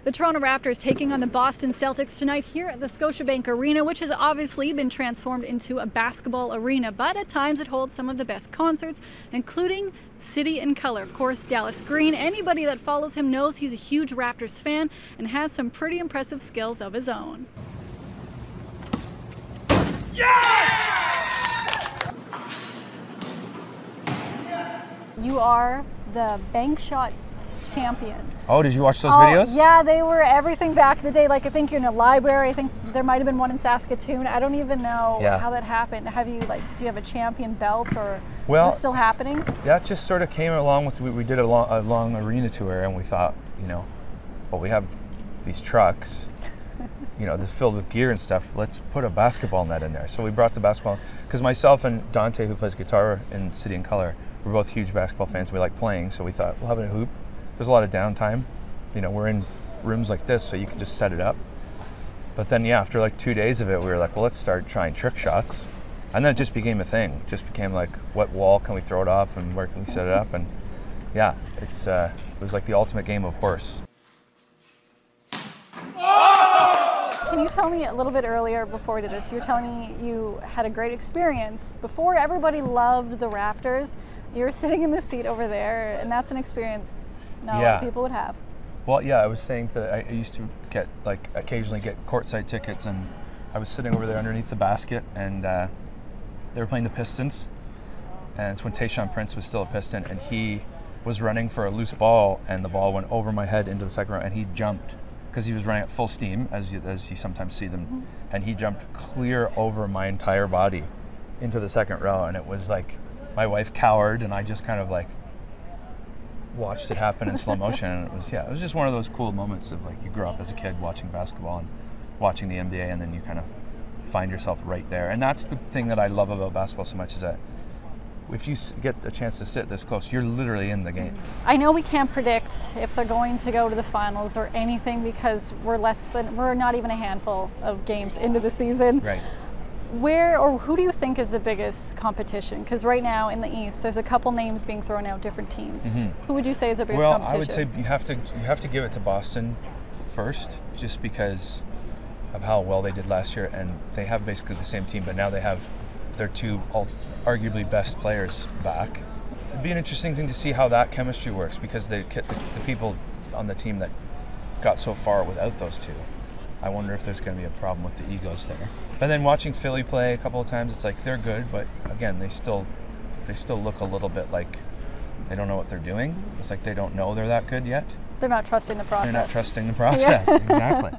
The Toronto Raptors taking on the Boston Celtics tonight here at the Scotiabank Arena, which has obviously been transformed into a basketball arena, but at times it holds some of the best concerts, including City in Color. Of course, Dallas Green, anybody that follows him knows he's a huge Raptors fan and has some pretty impressive skills of his own. You are the bank shot champion. Oh, did you watch those videos? Yeah, they were everything back in the day. Like, I think you're in a library. I think there might have been one in Saskatoon. I don't even know how that happened. Have you, like, do you have a champion belt, or is it still happening? Yeah, it just sort of came along with, we did a long arena tour, and we thought, you know, well, we have these trucks, you know, this filled with gear and stuff. Let's put a basketball net in there. So we brought the basketball, because myself and Dante, who plays guitar in City in Color, we're both huge basketball fans. We like playing, so we thought we'll have a hoop. There's a lot of downtime. You know, we're in rooms like this, so you can just set it up. But then, yeah, after like 2 days of it, we were like, well, let's start trying trick shots. And then it just became a thing. It just became like, what wall can we throw it off, and where can we set it up? And yeah, it was like the ultimate game of horse. Can you tell me a little bit earlier, before we did this, you were telling me you had a great experience. Before everybody loved the Raptors, you were sitting in the seat over there, and that's an experience not a lot of people would have. Well, yeah, I was saying that I used to get, like, occasionally get courtside tickets, and I was sitting over there underneath the basket, and they were playing the Pistons, and it's when Tayshaun Prince was still a Piston, and he was running for a loose ball, and the ball went over my head into the second row, and he jumped, because he was running at full steam, as you sometimes see them, and he jumped clear over my entire body into the second row, and it was like, my wife cowered, and I just kind of like watched it happen in slow motion, and it was just one of those cool moments of, like, you grow up as a kid watching basketball and watching the NBA, and then you kind of find yourself right there. And that's the thing that I love about basketball so much, is that if you get a chance to sit this close, you're literally in the game. I know we can't predict if they're going to go to the finals or anything, because we're not even a handful of games into the season. Right. Where or who do you think is the biggest competition? Because right now in the East, there's a couple names being thrown out, different teams. Who would you say is the biggest competition? I would say you have to give it to Boston first, just because of how well they did last year, and they have basically the same team, but now they have their two arguably best players back. It'd be an interesting thing to see how that chemistry works, because the people on the team that got so far without those two, I wonder if there's going to be a problem with the egos there. And then watching Philly play a couple of times, it's like they're good, but again, they still look a little bit like they don't know what they're doing. It's like they don't know they're that good yet. They're not trusting the process. They're not trusting the process, exactly.